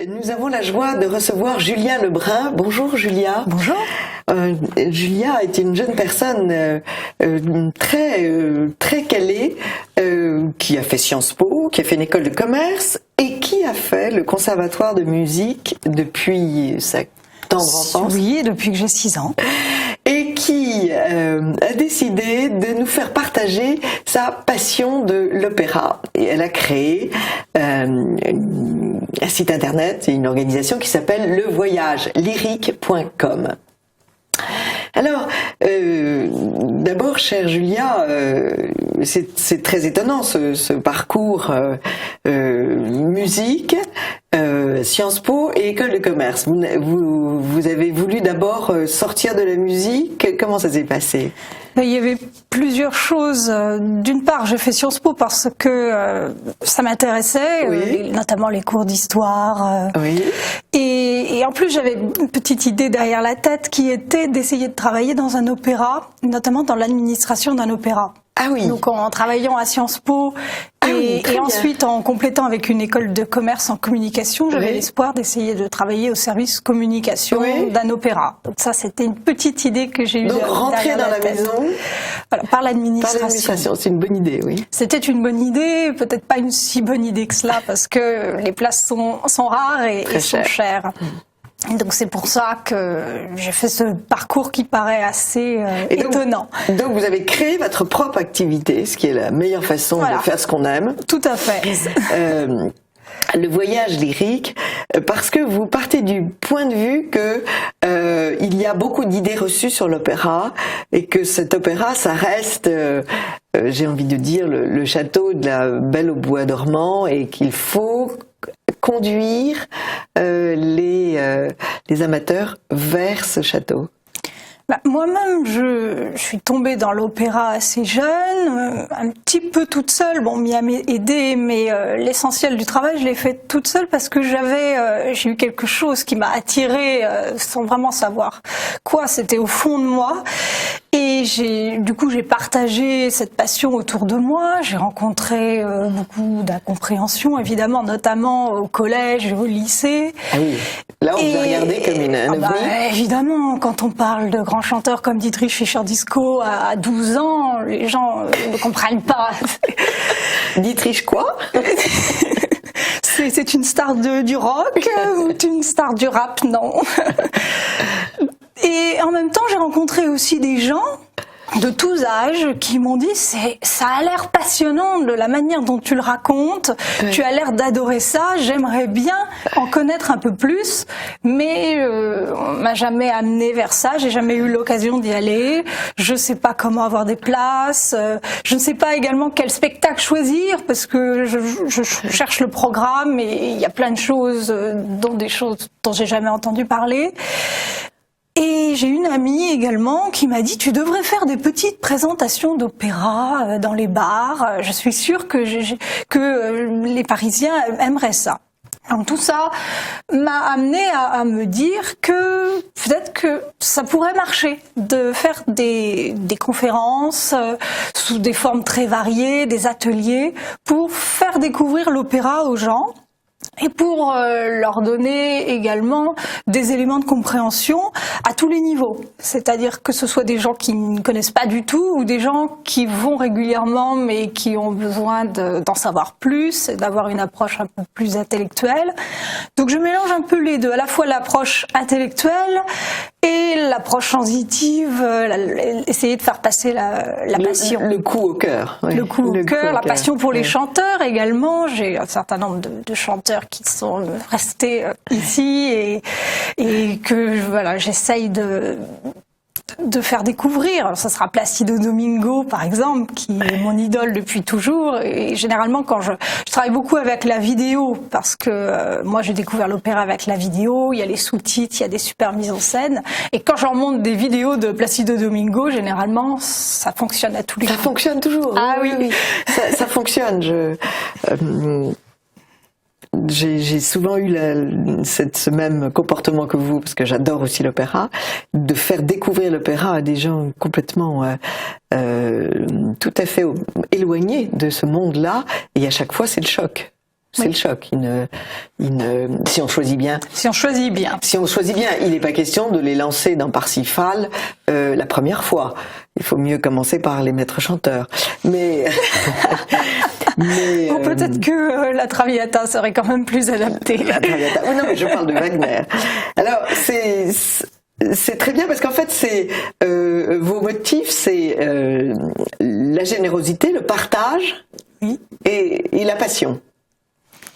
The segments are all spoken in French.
Nous avons la joie de recevoir Julia Lebrun. Bonjour Julia. Bonjour. Julia est une jeune personne très calée, qui a fait Sciences Po, qui a fait une école de commerce et qui a fait le conservatoire de musique depuis sa tendre enfance. Oui, depuis que j'ai 6 ans. Et qui a décidé de nous faire partager sa passion de l'opéra. Et elle a créé un site internet et une organisation qui s'appelle levoyagelyrique.com. Alors, d'abord, chère Julia, c'est très étonnant ce parcours musique, Sciences Po et école de commerce. Vous avez voulu d'abord sortir de la musique. Comment ça s'est passé ? Il y avait plusieurs choses. D'une part, j'ai fait Sciences Po parce que ça m'intéressait, oui. Notamment les cours d'histoire. Oui. Et en plus, j'avais une petite idée derrière la tête qui était d'essayer de travailler dans un opéra, notamment dans l'administration d'un opéra. Ah oui. Donc en travaillant à Sciences Po et ensuite en complétant avec une école de commerce en communication, j'avais l'espoir d'essayer de travailler au service communication d'un opéra. Donc ça, c'était une petite idée que j'ai eue. Donc rentrer dans la maison, voilà, par l'administration. Par l'administration, c'est une bonne idée, oui. C'était une bonne idée, peut-être pas une si bonne idée que cela, parce que les places sont rares et sont chères. Donc c'est pour ça que j'ai fait ce parcours qui paraît assez étonnant. Donc vous avez créé votre propre activité, ce qui est la meilleure façon de faire ce qu'on aime. Tout à fait. Le voyage lyrique, parce que vous partez du point de vue que il y a beaucoup d'idées reçues sur l'opéra et que cet opéra, ça reste, j'ai envie de dire, le château de la Belle au bois dormant et qu'il faut conduire les amateurs vers ce château. Moi-même, je suis tombée dans l'opéra assez jeune, un petit peu toute seule. Bon, m'y a aidé, mais l'essentiel du travail, je l'ai fait toute seule parce que j'ai eu quelque chose qui m'a attirée sans vraiment savoir quoi. C'était au fond de moi. Et du coup, j'ai partagé cette passion autour de moi. J'ai rencontré beaucoup d'incompréhension, évidemment, notamment au collège et au lycée. Ah oui. Là, on vous a regardé comme une ovni. Évidemment, quand on parle de grands chanteurs comme Dietrich Fischer-Dieskau à 12 ans, les gens ne comprennent pas. Dietrich quoi? C'est une star du rock ou une star du rap? Non. Et en même temps, j'ai rencontré aussi des gens de tous âges qui m'ont dit ça a l'air passionnant de la manière dont tu le racontes, tu as l'air d'adorer ça, j'aimerais bien en connaître un peu plus, mais on m'a jamais amené vers ça, j'ai jamais eu l'occasion d'y aller, je sais pas comment avoir des places, je ne sais pas également quel spectacle choisir parce que je cherche le programme et il y a plein de choses dont j'ai jamais entendu parler. Et j'ai une amie également qui m'a dit tu devrais faire des petites présentations d'opéra dans les bars. Je suis sûre que les Parisiens aimeraient ça. Donc tout ça m'a amené à me dire que peut-être que ça pourrait marcher de faire des conférences sous des formes très variées, des ateliers pour faire découvrir l'opéra aux gens. Et pour leur donner également des éléments de compréhension à tous les niveaux. C'est-à-dire que ce soit des gens qui ne connaissent pas du tout ou des gens qui vont régulièrement mais qui ont besoin d'en savoir plus et d'avoir une approche un peu plus intellectuelle. Donc je mélange un peu les deux, à la fois l'approche intellectuelle et l'approche sensitive, essayer de faire passer la passion. Le coup au cœur. Oui. Le coup au cœur, la passion pour les chanteurs également. J'ai un certain nombre de chanteurs qui sont restés ici et que voilà, j'essaye de faire découvrir. Alors, ça sera Placido Domingo par exemple, qui est mon idole depuis toujours. Et généralement quand je travaille beaucoup avec la vidéo parce que moi j'ai découvert l'opéra avec la vidéo, il y a les sous-titres, il y a des super mises en scène. Et quand je leur montre des vidéos de Placido Domingo, généralement ça fonctionne à tous les coups. Ça fonctionne toujours. Ah oui. Ça fonctionne. J'ai souvent eu ce même comportement que vous, parce que j'adore aussi l'opéra, de faire découvrir l'opéra à des gens complètement tout à fait éloignés de ce monde-là, et à chaque fois c'est le choc. C'est le choc. Si on choisit bien. Si on choisit bien. Si on choisit bien, il n'est pas question de les lancer dans Parsifal la première fois. Il faut mieux commencer par les maîtres chanteurs. Mais Ou peut-être que la Traviata serait quand même plus adaptée. La Traviata. Oui, non, mais je parle de Wagner. Alors, c'est très bien parce qu'en fait, vos motifs, c'est la générosité, le partage et la passion.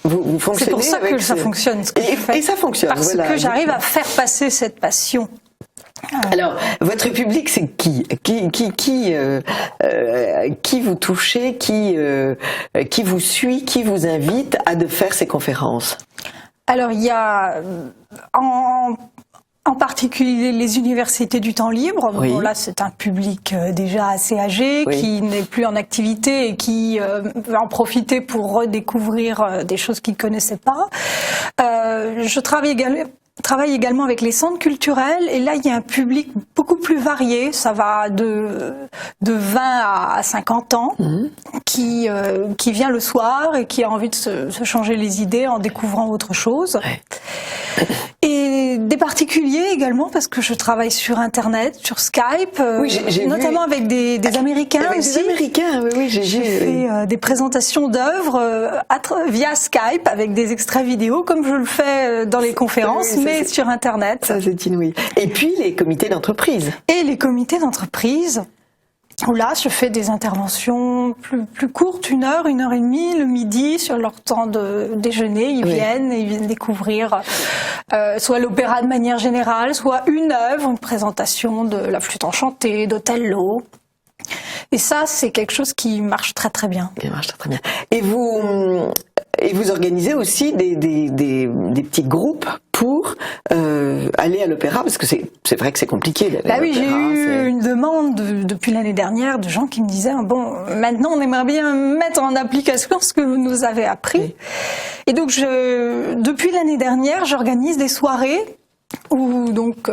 Vous fonctionnez. C'est pour ça avec que ça fonctionne. Ce que je fais. Et ça fonctionne. Parce que j'arrive à faire passer cette passion. Alors, votre public, c'est qui vous touchez, qui vous suit, qui vous invite à de faire ces conférences? Alors, il y a en particulier les universités du temps libre. Oui. Bon, là, c'est un public déjà assez âgé, qui n'est plus en activité et qui va en profiter pour redécouvrir des choses qu'il ne connaissait pas. Je travaille également avec les centres culturels et là il y a un public beaucoup plus varié, ça va de 20 à 50 ans qui vient le soir et qui a envie de se changer les idées en découvrant autre chose. Et des particuliers également parce que je travaille sur Internet, sur Skype, j'ai notamment avec des Américains avec aussi. Des Américains, oui, j'ai fait des présentations d'œuvres via Skype avec des extraits vidéo comme je le fais dans les conférences, mais sur Internet. Ça, c'est inouï. Et puis les comités d'entreprise. Et les comités d'entreprise. Où là, je fais des interventions plus courtes, 1 heure, 1 heure et demie, le midi, sur leur temps de déjeuner. Ils viennent découvrir soit l'opéra de manière générale, soit une œuvre, une présentation de La Flûte enchantée, d'Othello. Et ça, c'est quelque chose qui marche très très bien. Qui marche très très bien. Et vous organisez aussi des petits groupes pour aller à l'opéra, parce que c'est vrai que c'est compliqué. Bah oui, j'ai eu une demande depuis l'année dernière de gens qui me disaient bon, maintenant on aimerait bien mettre en application ce que vous nous avez appris. Oui. Et donc depuis l'année dernière, j'organise des soirées où donc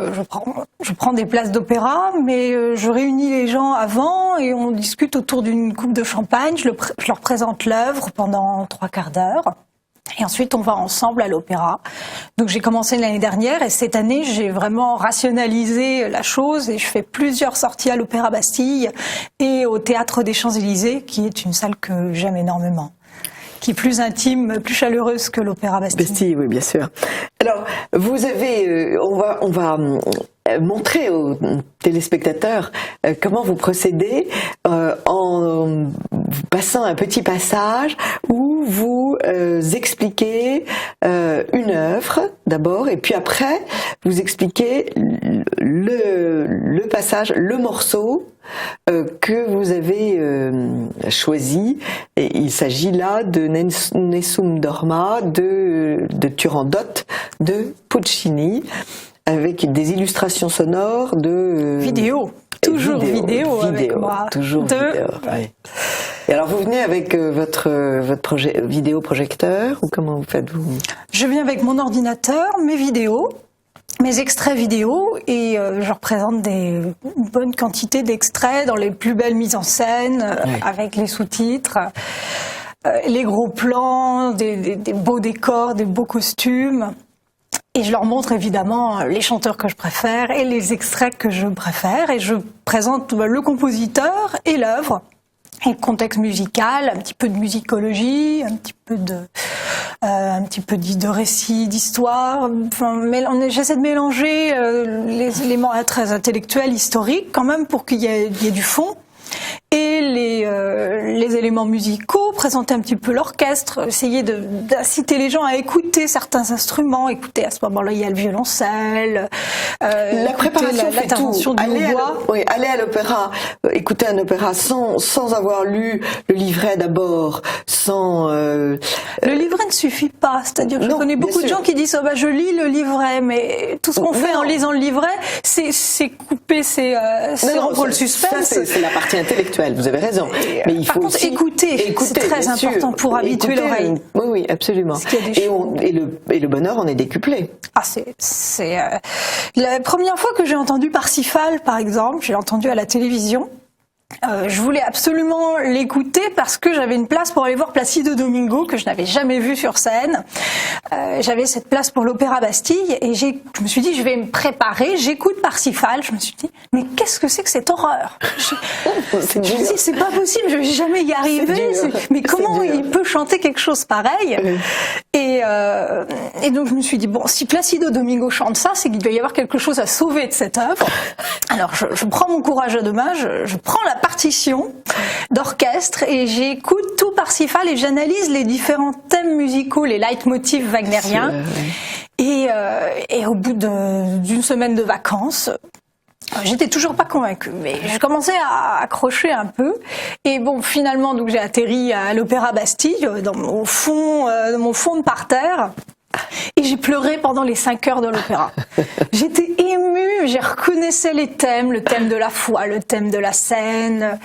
je prends des places d'opéra, mais je réunis les gens avant et on discute autour d'une coupe de champagne. Je leur présente l'œuvre pendant 3/4 d'heure. Et ensuite, on va ensemble à l'opéra. Donc, j'ai commencé l'année dernière et cette année, j'ai vraiment rationalisé la chose et je fais plusieurs sorties à l'Opéra Bastille et au Théâtre des Champs-Élysées, qui est une salle que j'aime énormément, qui est plus intime, plus chaleureuse que l'Opéra Bastille. Bastille, oui, bien sûr. Alors, vous avez, on va montrer aux téléspectateurs comment vous procédez en passant un petit passage où vous expliquez une œuvre d'abord et puis après vous expliquez le passage, le morceau que vous avez choisi. Et il s'agit là de Nessun Dorma de Turandot de Puccini, avec des illustrations sonores de vidéo. Toujours vidéo avec moi. Toujours vidéo. Oui. Et alors vous venez avec votre projet vidéoprojecteur ou comment vous faites-vous? Je viens avec mon ordinateur, mes vidéos, mes extraits vidéo et je représente une bonne quantité d'extraits dans les plus belles mises en scène avec les sous-titres. Les gros plans, des beaux décors, des beaux costumes. Et je leur montre évidemment les chanteurs que je préfère et les extraits que je préfère. Et je présente le compositeur et l'œuvre, et le contexte musical, un petit peu de musicologie, un petit peu de récit, d'histoire. Enfin, j'essaie de mélanger les éléments très intellectuels, historiques, quand même, pour qu'il y ait du fond. Et les éléments musicaux, présenter un petit peu l'orchestre, essayer d'inciter les gens à écouter certains instruments, écouter à ce moment-là il y a le violoncelle, la préparation fait tout. Aller à l'opéra, écouter un opéra sans avoir lu le livret d'abord, Le livret ne suffit pas, c'est-à-dire que je connais beaucoup de gens qui disent je lis le livret, mais tout ce qu'on fait en lisant le livret, c'est couper, c'est rompre le suspense. Ça, c'est la partie intellectuelle, vous avez raison. Mais il faut par contre, aussi écouter c'est très important pour habituer l'oreille. Oui, absolument. Et le bonheur en est décuplé. Ah, la première fois que j'ai entendu Parsifal, par exemple, j'ai entendu à la télévision. je voulais absolument l'écouter parce que j'avais une place pour aller voir Placido Domingo que je n'avais jamais vu sur scène. J'avais cette place pour l'Opéra Bastille et je me suis dit je vais me préparer, j'écoute Parsifal, je me suis dit mais qu'est-ce que c'est que cette horreur? Je me suis dit c'est pas possible, je vais jamais y arriver, mais comment il peut chanter quelque chose pareil? Et donc je me suis dit bon, si Placido Domingo chante ça, c'est qu'il doit y avoir quelque chose à sauver de cette œuvre. Alors je prends mon courage à deux mains, je prends la partition d'orchestre et j'écoute tout Parsifal et j'analyse les différents thèmes musicaux, les leitmotifs wagnériens. Et au bout d'une semaine de vacances, j'étais toujours pas convaincue, mais je commençais à accrocher un peu. Et bon, finalement, donc j'ai atterri à l'Opéra Bastille, dans mon fond de parterre. Et j'ai pleuré pendant les 5 heures de l'opéra. J'étais émue, j'ai reconnaissais les thèmes, le thème de la foi, le thème de la scène.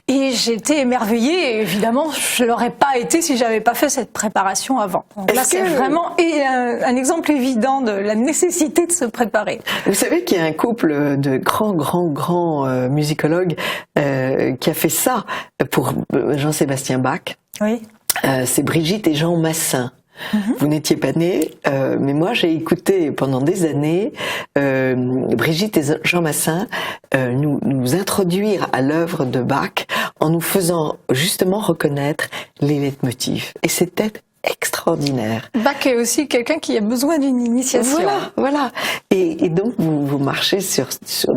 Et j'étais émerveillée. Et évidemment, je l'aurais pas été si j'avais pas fait cette préparation avant. Donc là, c'est vraiment un exemple évident de la nécessité de se préparer. Vous savez qu'il y a un couple de grands musicologues qui a fait ça pour Jean-Sébastien Bach. Oui. C'est Brigitte et Jean Massin. Vous n'étiez pas nés, mais moi j'ai écouté pendant des années Brigitte et Jean Massin nous introduire à l'œuvre de Bach en nous faisant justement reconnaître les leitmotifs. Et c'était extraordinaire. Bach est aussi quelqu'un qui a besoin d'une initiation. Voilà. Et donc vous marchez sur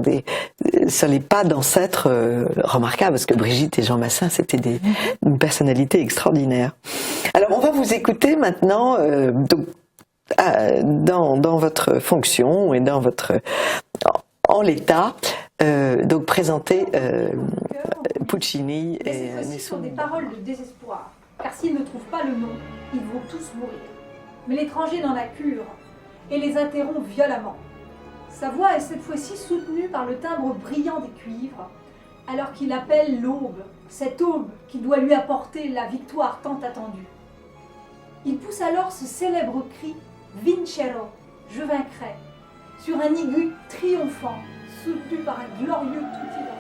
les pas d'ancêtres remarquables, parce que Brigitte et Jean Massin, c'était une personnalité extraordinaire. Alors on va vous écouter maintenant dans votre fonction et en l'état, donc présenter Puccini et Nessun. Ce sont des paroles de désespoir, car s'ils ne trouvent pas le nom, ils vont tous mourir. Mais l'étranger n'en a cure et les interrompt violemment. Sa voix est cette fois-ci soutenue par le timbre brillant des cuivres, alors qu'il appelle l'aube, cette aube qui doit lui apporter la victoire tant attendue. Il pousse alors ce célèbre cri « Vincerò », « Je vaincrai », sur un aigu triomphant, soutenu par un glorieux tutti d'orchestre.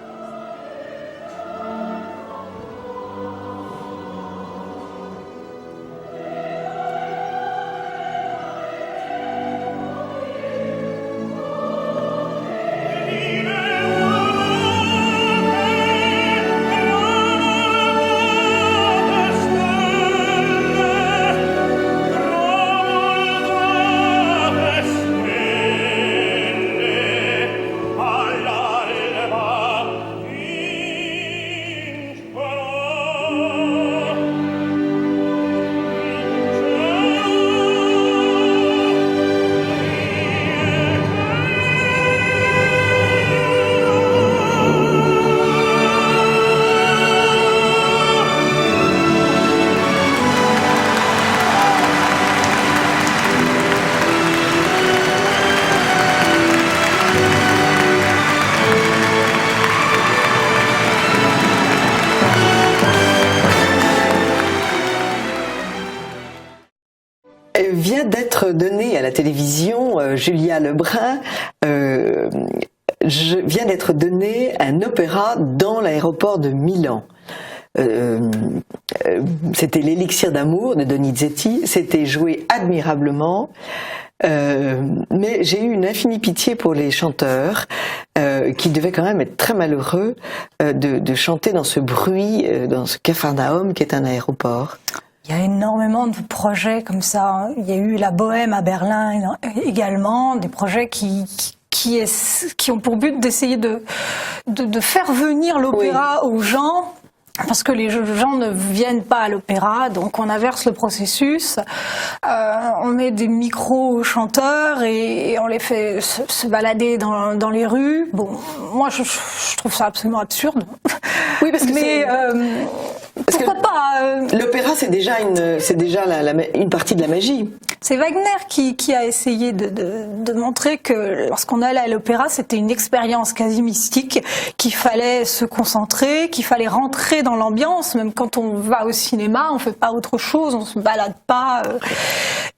Vient d'être donnée à la télévision, Julia Lebrun vient d'être donné un opéra dans l'aéroport de Milan. C'était l'Élixir d'amour de Donizetti, c'était joué admirablement, mais j'ai eu une infinie pitié pour les chanteurs qui devaient quand même être très malheureux de chanter dans ce bruit, dans ce Capharnaüm qui est un aéroport. Il y a énormément de projets comme ça. Il y a eu la Bohème à Berlin également, des projets qui ont pour but d'essayer de faire venir l'opéra aux gens, parce que les gens ne viennent pas à l'opéra, donc on inverse le processus, on met des micros aux chanteurs et on les fait se balader dans les rues. Bon, moi je trouve ça absolument absurde. Oui, parce que pourquoi pas l'opéra, c'est déjà une partie de la magie. C'est Wagner qui a essayé de montrer que lorsqu'on allait à l'opéra, c'était une expérience quasi mystique, qu'il fallait se concentrer, qu'il fallait rentrer dans l'ambiance, même quand on va au cinéma, on fait pas autre chose, on se balade pas.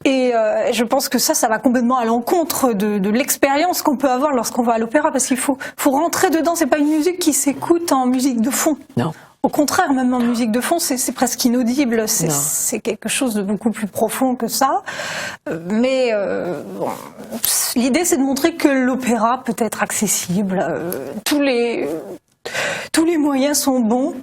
Et je pense que ça va complètement à l'encontre de l'expérience qu'on peut avoir lorsqu'on va à l'opéra, parce qu'il faut rentrer dedans. C'est pas une musique qui s'écoute en musique de fond. Non. Au contraire, même en musique de fond, c'est presque inaudible. C'est quelque chose de beaucoup plus profond que ça. Mais bon, l'idée, c'est de montrer que l'opéra peut être accessible. Tous les moyens sont bons.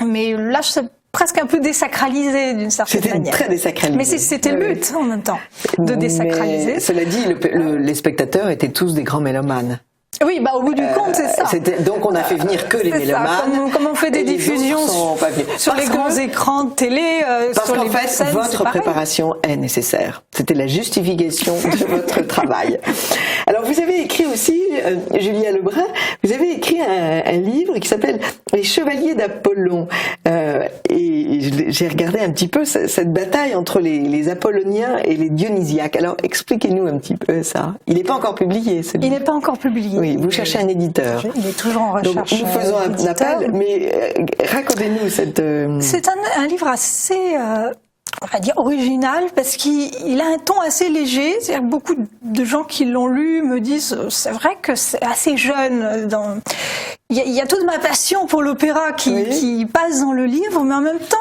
Mais là, c'est presque un peu désacralisé d'une certaine manière. C'était très désacralisé. Mais c'était le but en même temps, de désacraliser. Mais, cela dit, les spectateurs étaient tous des grands mélomanes. Oui, au bout du compte, c'est ça. Donc on a fait venir que les mélomanes. Comme on fait des diffusions sur les grands écrans de télé, parce qu'en fait, votre préparation est nécessaire. C'était la justification de votre travail. Alors vous avez écrit aussi, Julia Lebrun, vous avez écrit un livre qui s'appelle Les Chevaliers d'Apollon. Et j'ai regardé un petit peu cette bataille entre les Apolloniens et les Dionysiaques. Alors expliquez-nous un petit peu ça. Il n'est pas encore publié, ce livre. Il n'est pas encore publié. Oui, vous cherchez un éditeur. Il est toujours en recherche. Donc, nous faisons un appel, mais racontez-nous cette... C'est un livre assez, on va dire, original, parce qu'il a un ton assez léger. C'est-à-dire que beaucoup de gens qui l'ont lu me disent, c'est vrai que c'est assez jeune. Il y a toute ma passion pour l'opéra qui passe dans le livre, mais en même temps,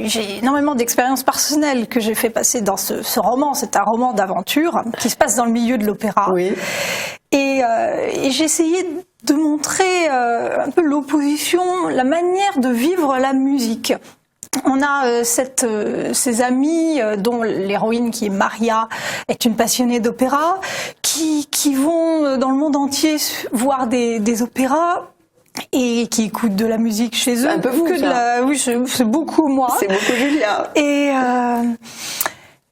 j'ai énormément d'expériences personnelles que j'ai fait passer dans ce roman. C'est un roman d'aventure qui se passe dans le milieu de l'opéra. Oui. Et j'ai essayé de montrer un peu l'opposition, la manière de vivre la musique. On a ces amis dont l'héroïne qui est Maria est une passionnée d'opéra, qui vont dans le monde entier voir des opéras et qui écoutent de la musique chez eux. C'est un peu vous, oui, c'est beaucoup moi. C'est beaucoup Julia. Et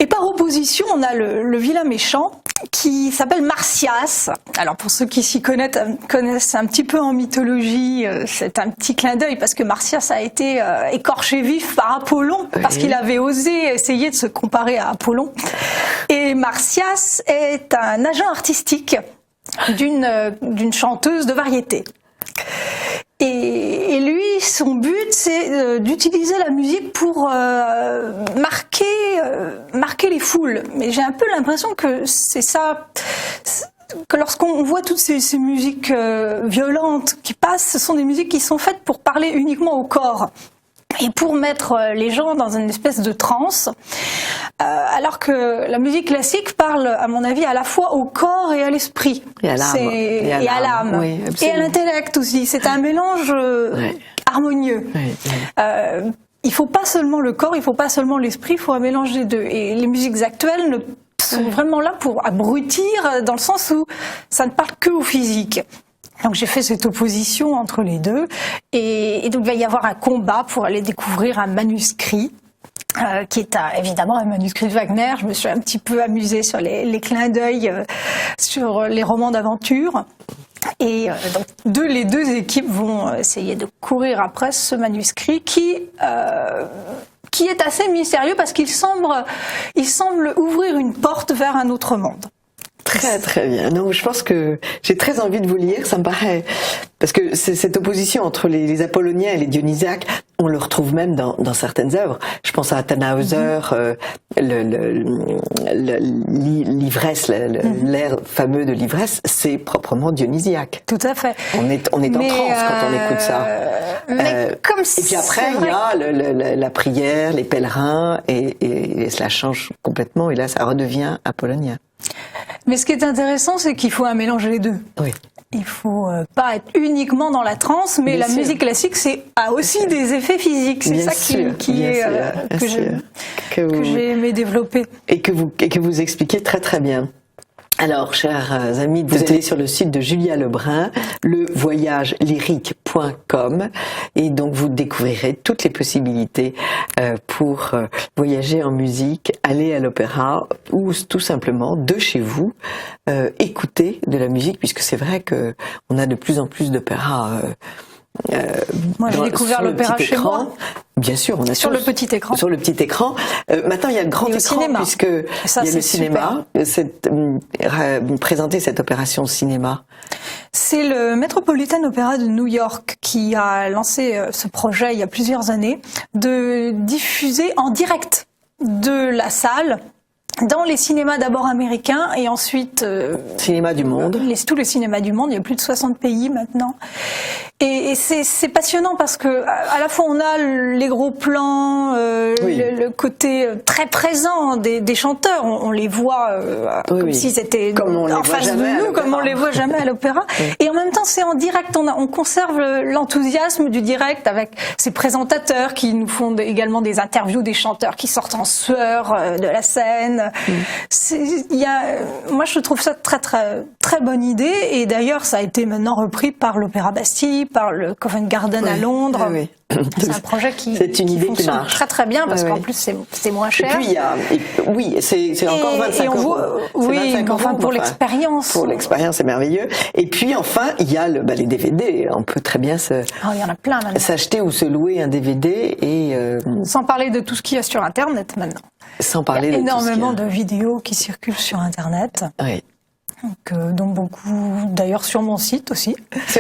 par opposition, on a le vilain méchant qui s'appelle Marsyas. Alors pour ceux qui s'y connaissent un petit peu en mythologie, c'est un petit clin d'œil parce que Marsyas a été écorché vif par Apollon parce qu'il avait osé essayer de se comparer à Apollon. Et Marsyas est un agent artistique d'une chanteuse de variété. Et lui, son but, c'est d'utiliser la musique pour marquer les foules. Mais j'ai un peu l'impression que c'est ça, que lorsqu'on voit toutes ces musiques violentes qui passent, ce sont des musiques qui sont faites pour parler uniquement au corps. Et pour mettre les gens dans une espèce de transe, alors que la musique classique parle, à mon avis, à la fois au corps et à l'esprit. Et à l'âme. Et à l'âme. Oui, et à l'intellect aussi. C'est un mélange harmonieux. Oui. Il faut pas seulement le corps, il faut pas seulement l'esprit, il faut un mélange des deux. Et les musiques actuelles sont vraiment là pour abrutir, dans le sens où ça ne parle que au physique. Donc j'ai fait cette opposition entre les deux, et donc il va y avoir un combat pour aller découvrir un manuscrit, qui est évidemment un manuscrit de Wagner. Je me suis un petit peu amusée sur les clins d'œil sur les romans d'aventure. Et donc les deux équipes vont essayer de courir après ce manuscrit qui est assez mystérieux parce qu'il semble ouvrir une porte vers un autre monde. Très très bien. Non, je pense que j'ai très envie de vous lire. Ça me paraît, parce que c'est cette opposition entre les Apolloniens et les Dionysiaques, on le retrouve même dans certaines œuvres. Je pense à Tannhäuser, l'ivresse, l'air fameux de l'ivresse, c'est proprement dionysiaque. Tout à fait. On est en transe quand on écoute ça. Et puis après, il y a la prière, les pèlerins, et cela change complètement. Et là, ça redevient apollonien. Mais ce qui est intéressant, c'est qu'il faut un mélange des deux. Oui. Il faut pas être uniquement dans la transe, mais la musique classique a aussi des effets physiques. C'est ça que j'ai aimé développer. Et que vous expliquez très très bien. Alors, chers amis, vous allez sur le site de Julia Lebrun, levoyagelyrique.com, et donc vous découvrirez toutes les possibilités pour voyager en musique, aller à l'opéra, ou tout simplement de chez vous écouter de la musique, puisque c'est vrai que on a de plus en plus d'opéras Moi, j'ai découvert sur le l'opéra petit chez écran. moi. Bien sûr, on a Sur tous- le petit écran. Sur le petit écran. Maintenant, il y a le grand Et au écran cinéma. puisque Ça, il y a le c'est cinéma. Présenter cette opération cinéma. C'est le Metropolitan Opera de New York qui a lancé ce projet il y a plusieurs années de diffuser en direct de la salle dans les cinémas d'abord américains et ensuite Cinéma du monde. tous les cinémas du monde. Il y a plus de 60 pays maintenant. Et c'est passionnant parce que à la fois on a les gros plans, Oui. le côté très présent des chanteurs. On les voit comme oui. s'ils étaient Comme on les en voit face de jamais à nous, l'opéra. comme on les voit jamais à l'opéra. Et en même temps, c'est en direct. On conserve l'enthousiasme du direct avec ces présentateurs qui nous font également des interviews des chanteurs qui sortent en sueur de la scène. Moi, je trouve ça très très très bonne idée. Et d'ailleurs, ça a été maintenant repris par l'Opéra Bastille, par le Covent Garden à Londres. Oui, oui. C'est un projet qui fonctionne très très bien parce Oui, qu'en oui. plus c'est moins Et cher. puis il y a, oui, c'est encore 25 et on euros. voit, C'est oui, 25 mais enfin euros, pour l'expérience. Pour l'expérience, c'est merveilleux. Et puis enfin, il y a les DVD. On peut très bien Il y en a plein maintenant. s'acheter ou se louer un DVD et Sans parler de tout ce qu'il y a sur Internet maintenant. sans parler Il y a de tout ce qu'il y a. énormément de vidéos qui circulent sur Internet, Oui. dont beaucoup d'ailleurs sur mon site aussi.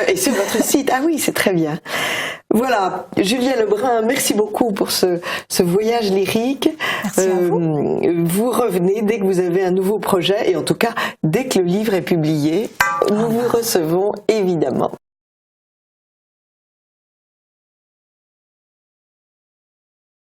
Et sur votre site, ah oui, c'est très bien. Voilà, Julien Lebrun, merci beaucoup pour ce voyage lyrique. Merci à vous. Vous revenez dès que vous avez un nouveau projet et en tout cas, dès que le livre est publié, nous vous recevons évidemment.